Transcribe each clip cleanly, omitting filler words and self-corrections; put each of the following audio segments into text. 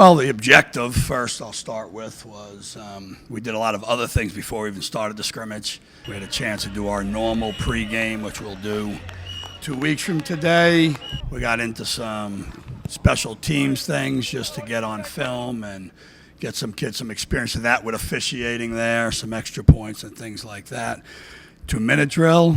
Well, the objective, first I'll start with, was we did a lot of other things before we even started the scrimmage. We had a chance to do our normal pregame, which we'll do 2 weeks from today. We got into some special teams things just to get on film and get some kids some experience of that with officiating there, some extra points and things like that. 2-minute drill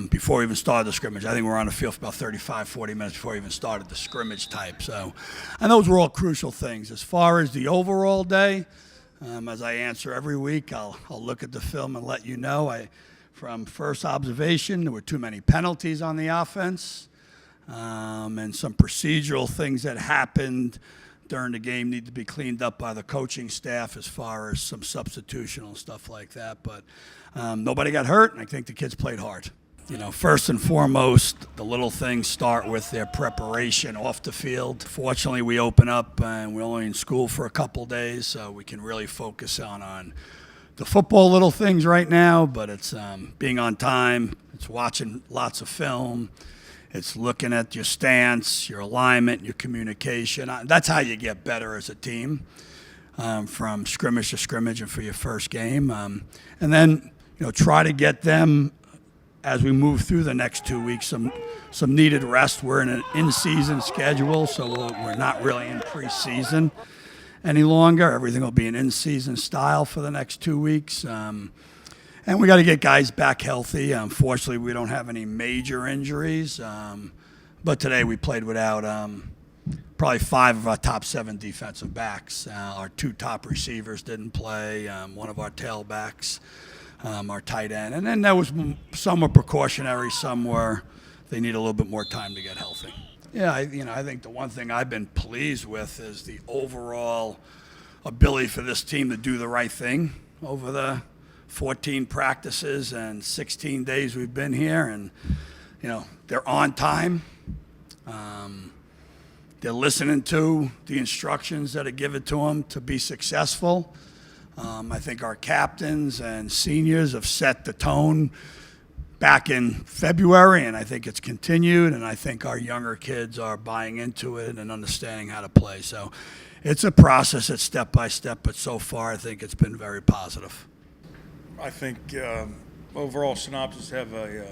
before we even started the scrimmage. I think we were on the field for about 35, 40 minutes before we even started the scrimmage type. So, and those were all crucial things. As far as the overall day, as I answer every week, I'll look at the film and let you know. From first observation, there were too many penalties on the offense, and some procedural things that happened during the game need to be cleaned up by the coaching staff as far as some substitutional stuff like that. But nobody got hurt, and I think the kids played hard. You know, first and foremost, the little things start with their preparation off the field. Fortunately, we open up and we're only in school for a couple days, so we can really focus on the football little things right now. But it's being on time, it's watching lots of film, it's looking at your stance, your alignment, your communication. That's how you get better as a team, from scrimmage to scrimmage and for your first game. And then, you know, try to get them, as we move through the next 2 weeks, some needed rest. We're in an in-season schedule, so we're not really in preseason any longer. Everything will be an in-season style for the next 2 weeks. And we got to get guys back healthy. Fortunately, we don't have any major injuries. But today we played without probably 5 of our top 7 defensive backs. Our 2 top receivers didn't play. One of our tailbacks, our tight end. And then there was some were precautionary, some were they need a little bit more time to get healthy. Yeah, I think the one thing I've been pleased with is the overall ability for this team to do the right thing over the 14 practices and 16 days we've been here. And, you know, they're on time. They're listening to the instructions that are given to them to be successful. I think our captains and seniors have set the tone back in February, and I think it's continued, and I think our younger kids are buying into it and understanding how to play. So it's a process, it's step by step, but so far I think it's been very positive. I think overall Synopsis have a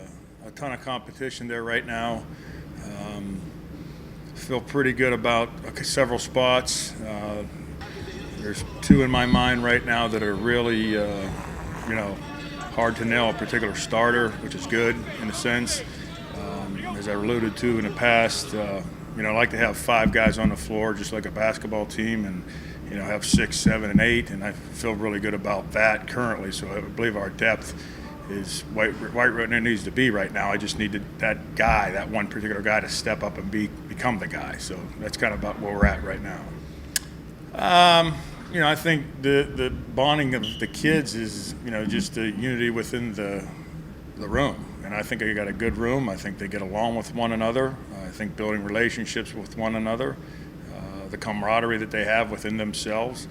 ton of competition there right now. Feel pretty good about several spots. There's 2 in my mind right now that are really, hard to nail a particular starter, which is good in a sense. As I alluded to in the past, I like to have 5 guys on the floor, just like a basketball team, and have 6, 7, and 8, and I feel really good about that currently. So I believe our depth is right where it needs to be right now. I just needed that guy, that one particular guy, to step up and become the guy. So that's kind of about where we're at right now. I think the bonding of the kids is, just the unity within the room. And I think they got a good room. I think they get along with one another. I think building relationships with one another, the camaraderie that they have within themselves.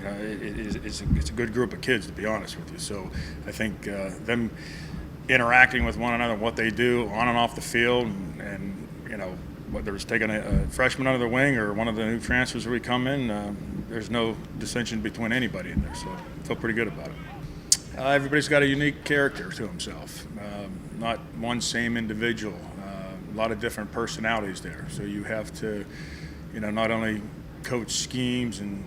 It's a good group of kids, to be honest with you. So I think them interacting with one another, what they do on and off the field, and whether it's taking a freshman under the wing or one of the new transfers that we come in, there's no dissension between anybody in there. So I feel pretty good about it. Everybody's got a unique character to himself, not one same individual. A lot of different personalities there. So you have to, not only coach schemes and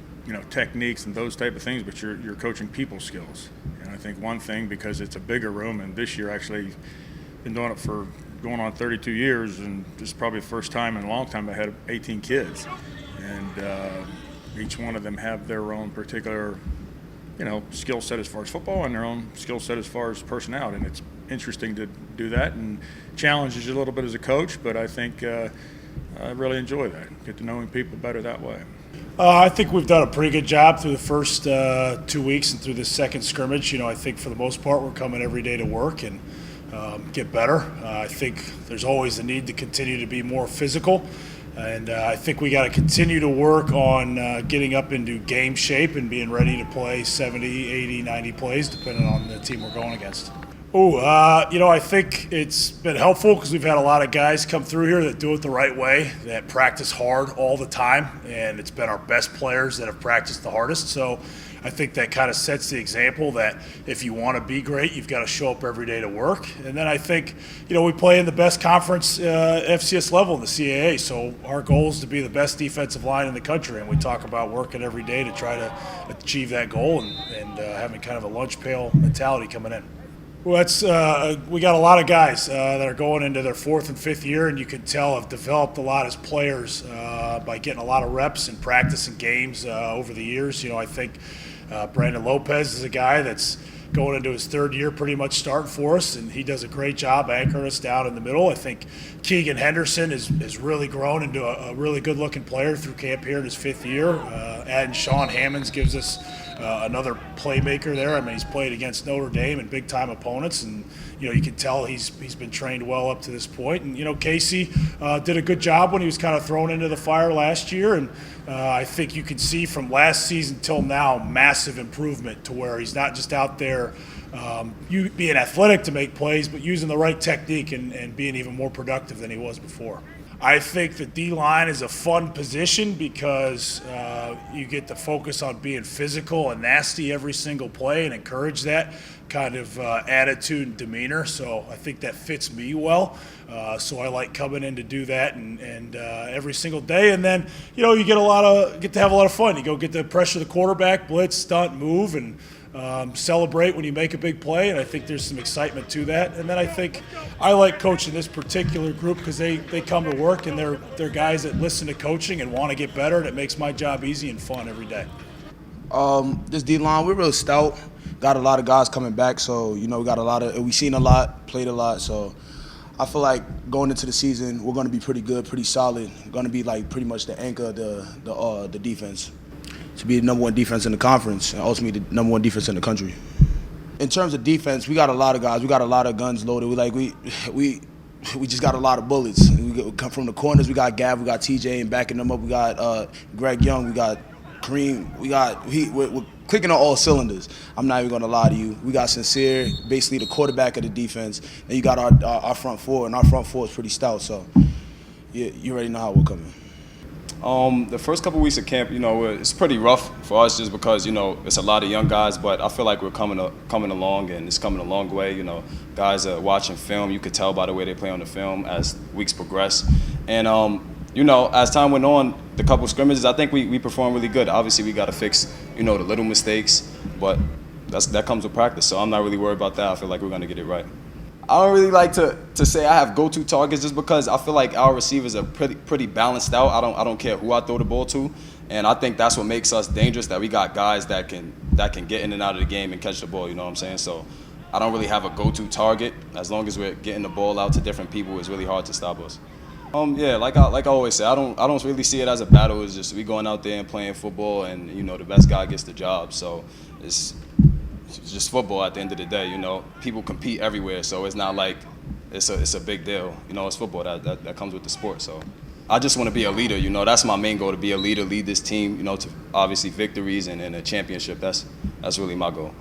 techniques and those type of things, but you're coaching people skills. And I think one thing, because it's a bigger room, and this year actually been doing it for going on 32 years, and this is probably the first time in a long time I had 18 kids, and each one of them have their own particular skill set as far as football and their own skill set as far as personality, and it's interesting to do that and challenges you a little bit as a coach, but I think I really enjoy that, get to knowing people better that way. I think we've done a pretty good job through the first 2 weeks and through the second scrimmage. I think for the most part we're coming every day to work and get better. I think there's always a need to continue to be more physical, and I think we got to continue to work on getting up into game shape and being ready to play 70, 80, 90 plays depending on the team we're going against. I think it's been helpful because we've had a lot of guys come through here that do it the right way, that practice hard all the time, and it's been our best players that have practiced the hardest. So I think that kind of sets the example that if you want to be great, you've got to show up every day to work. And then I think, we play in the best conference FCS level in the CAA, so our goal is to be the best defensive line in the country, and we talk about working every day to try to achieve that goal and having kind of a lunch pail mentality coming in. Well, we got a lot of guys that are going into their fourth and fifth year, and you can tell have developed a lot as players by getting a lot of reps and practice and games over the years. I think Brandon Lopez is a guy that's going into his third year pretty much starting for us, and he does a great job anchoring us down in the middle. I think Keegan Henderson has really grown into a really good-looking player through camp here in his fifth year. And Sean Hammonds gives us another playmaker there. I mean, he's played against Notre Dame and big-time opponents, and you can tell he's been trained well up to this point. And Casey did a good job when he was kind of thrown into the fire last year, and I think you can see from last season till now massive improvement to where he's not just out there you being athletic to make plays, but using the right technique and being even more productive than he was before. I think the D-line is a fun position because you get to focus on being physical and nasty every single play and encourage that kind of attitude and demeanor. So I think that fits me well. So I like coming in to do that and every single day. And then, you get to have a lot of fun. You go get to pressure the quarterback, blitz, stunt, move, and celebrate when you make a big play, and I think there's some excitement to that. And then I think I like coaching this particular group because they come to work and they're guys that listen to coaching and want to get better, and it makes my job easy and fun every day. This D-line, we're real stout. Got a lot of guys coming back, so we got we've seen a lot, played a lot, so I feel like going into the season we're going to be pretty good, pretty solid. Going to be like pretty much the anchor of the defense, to be the number one defense in the conference and ultimately the number one defense in the country. In terms of defense, we got a lot of guys. We got a lot of guns loaded. We just got a lot of bullets. We come from the corners. We got Gav. We got TJ, and backing them up, we got Greg Young. We got Kareem. We're clicking on all cylinders. I'm not even going to lie to you. We got Sincere, basically the quarterback of the defense. And you got our front four, and our front four is pretty stout. So you already know how we're coming. The first couple weeks of camp, it's pretty rough for us just because, it's a lot of young guys, but I feel like we're coming along, and it's coming a long way. Guys are watching film. You could tell by the way they play on the film as weeks progress. And, as time went on, the couple scrimmages, I think we performed really good. Obviously, we got to fix, the little mistakes, but that comes with practice, so I'm not really worried about that. I feel like we're going to get it right. I don't really like to say I have go-to targets just because I feel like our receivers are pretty balanced out. I don't care who I throw the ball to, and I think that's what makes us dangerous, that we got guys that can get in and out of the game and catch the ball, you know what I'm saying? So I don't really have a go-to target. As long as we're getting the ball out to different people, it's really hard to stop us. Like I always say, I don't really see it as a battle. It's just we going out there and playing football, and the best guy gets the job. So it's just football at the end of the day. People compete everywhere, so it's not like it's a big deal. It's football that comes with the sport. So I just want to be a leader. That's my main goal, to be a leader, lead this team. To obviously victories and a championship. That's really my goal.